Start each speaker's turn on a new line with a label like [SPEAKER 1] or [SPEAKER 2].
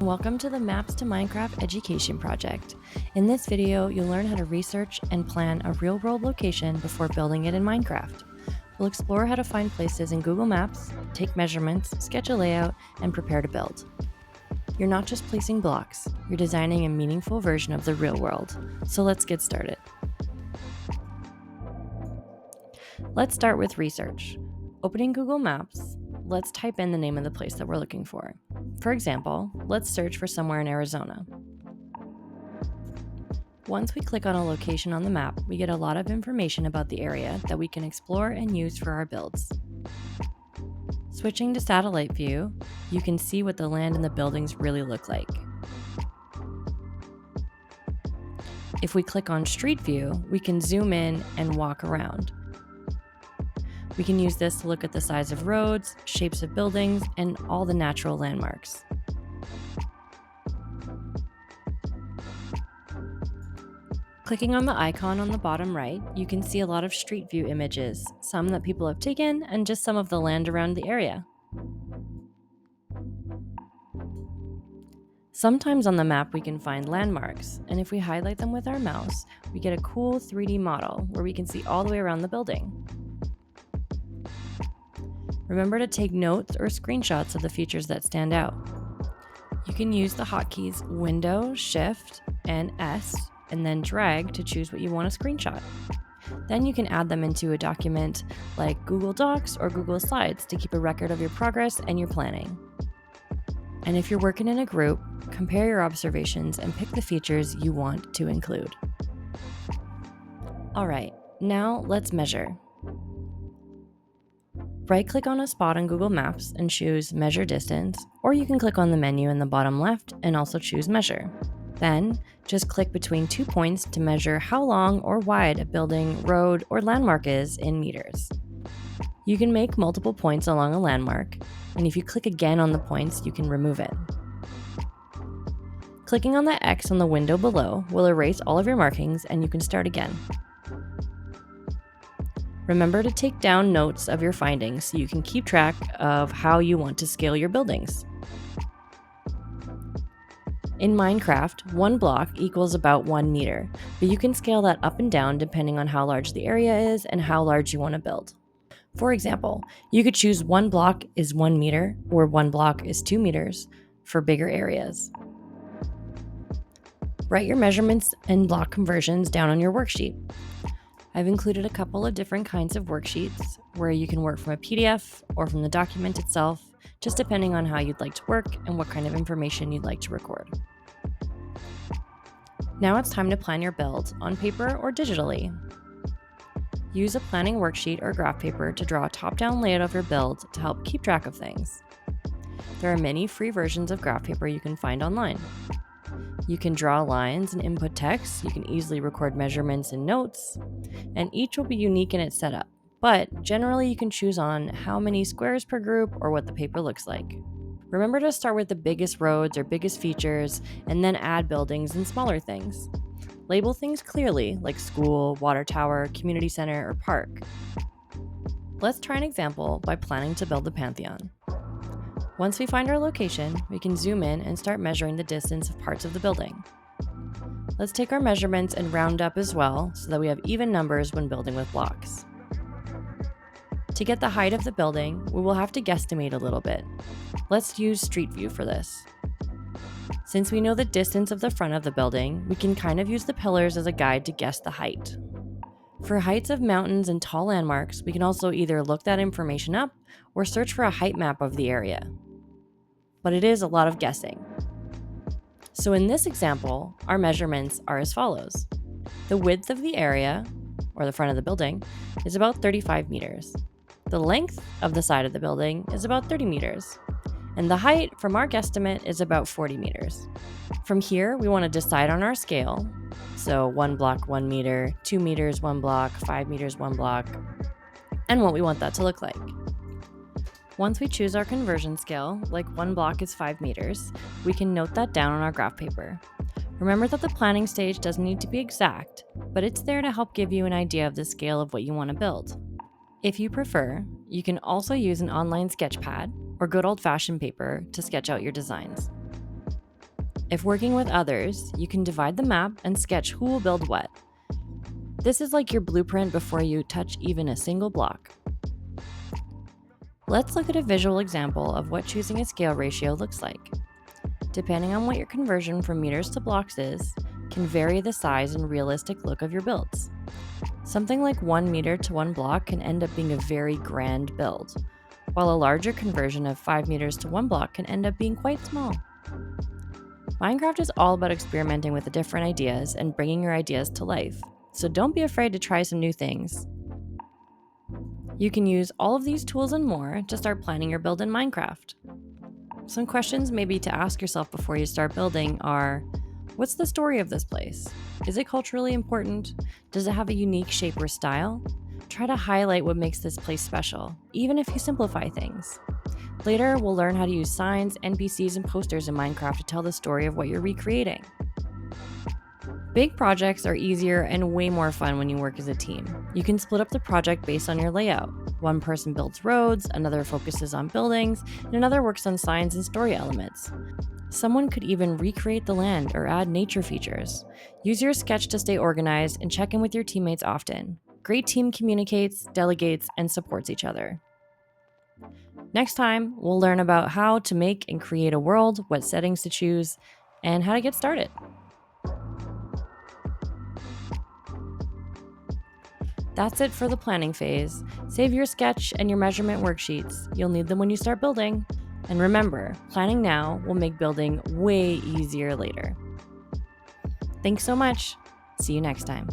[SPEAKER 1] Welcome to the Maps to Minecraft Education Project. In this video, you'll learn how to research and plan a real-world location before building it in Minecraft. We'll explore how to find places in Google Maps, take measurements, sketch a layout, and prepare to build. You're not just placing blocks, you're designing a meaningful version of the real world. So let's get started. Let's start with research. Opening Google Maps, let's type in the name of the place that we're looking for. For example, let's search for somewhere in Arizona. Once we click on a location on the map, we get a lot of information about the area that we can explore and use for our builds. Switching to satellite view, you can see what the land and the buildings really look like. If we click on street view, we can zoom in and walk around. We can use this to look at the size of roads, shapes of buildings, and all the natural landmarks. Clicking on the icon on the bottom right, you can see a lot of street view images, some that people have taken, and just some of the land around the area. Sometimes on the map we can find landmarks, and if we highlight them with our mouse, we get a cool 3D model where we can see all the way around the building. Remember to take notes or screenshots of the features that stand out. You can use the hotkeys Window, Shift, and S, and then drag to choose what you want to screenshot. Then you can add them into a document like Google Docs or Google Slides to keep a record of your progress and your planning. And if you're working in a group, compare your observations and pick the features you want to include. All right, now let's measure. Right-click on a spot on Google Maps and choose Measure Distance, or you can click on the menu in the bottom left and also choose Measure. Then, just click between 2 points to measure how long or wide a building, road, or landmark is in meters. You can make multiple points along a landmark, and if you click again on the points, you can remove it. Clicking on the X on the window below will erase all of your markings and you can start again. Remember to take down notes of your findings so you can keep track of how you want to scale your buildings. In Minecraft, 1 block equals about 1 meter, but you can scale that up and down depending on how large the area is and how large you want to build. For example, you could choose 1 block is 1 meter or 1 block is 2 meters for bigger areas. Write your measurements and block conversions down on your worksheet. I've included a couple of different kinds of worksheets where you can work from a PDF or from the document itself, just depending on how you'd like to work and what kind of information you'd like to record. Now it's time to plan your build on paper or digitally. Use a planning worksheet or graph paper to draw a top-down layout of your build to help keep track of things. There are many free versions of graph paper you can find online. You can draw lines and input text, you can easily record measurements and notes, and each will be unique in its setup, but generally you can choose on how many squares per group or what the paper looks like. Remember to start with the biggest roads or biggest features, and then add buildings and smaller things. Label things clearly, like school, water tower, community center, or park. Let's try an example by planning to build the Pantheon. Once we find our location, we can zoom in and start measuring the distance of parts of the building. Let's take our measurements and round up as well so that we have even numbers when building with blocks. To get the height of the building, we will have to guesstimate a little bit. Let's use Street View for this. Since we know the distance of the front of the building, we can kind of use the pillars as a guide to guess the height. For heights of mountains and tall landmarks, we can also either look that information up or search for a height map of the area. But it is a lot of guessing. So in this example, our measurements are as follows. The width of the area, or the front of the building, is about 35 meters. The length of the side of the building is about 30 meters. And the height from our guesstimate is about 40 meters. From here, we want to decide on our scale. So 1 block, 1 meter, 2 meters, 1 block, 5 meters, 1 block, and what we want that to look like. Once we choose our conversion scale, like 1 block is 5 meters, we can note that down on our graph paper. Remember that the planning stage doesn't need to be exact, but it's there to help give you an idea of the scale of what you want to build. If you prefer, you can also use an online sketch pad or good old-fashioned paper to sketch out your designs. If working with others, you can divide the map and sketch who will build what. This is like your blueprint before you touch even a single block. Let's look at a visual example of what choosing a scale ratio looks like. Depending on what your conversion from meters to blocks is, can vary the size and realistic look of your builds. Something like 1 meter to 1 block can end up being a very grand build, while a larger conversion of 5 meters to 1 block can end up being quite small. Minecraft is all about experimenting with the different ideas and bringing your ideas to life, so don't be afraid to try some new things. You can use all of these tools and more to start planning your build in Minecraft. Some questions maybe to ask yourself before you start building are, what's the story of this place? Is it culturally important? Does it have a unique shape or style? Try to highlight what makes this place special, even if you simplify things. Later, we'll learn how to use signs, NPCs, and posters in Minecraft to tell the story of what you're recreating. Big projects are easier and way more fun when you work as a team. You can split up the project based on your layout. One person builds roads, another focuses on buildings, and another works on signs and story elements. Someone could even recreate the land or add nature features. Use your sketch to stay organized and check in with your teammates often. Great team communicates, delegates, and supports each other. Next time, we'll learn about how to make and create a world, what settings to choose, and how to get started. That's it for the planning phase. Save your sketch and your measurement worksheets. You'll need them when you start building. And remember, planning now will make building way easier later. Thanks so much. See you next time.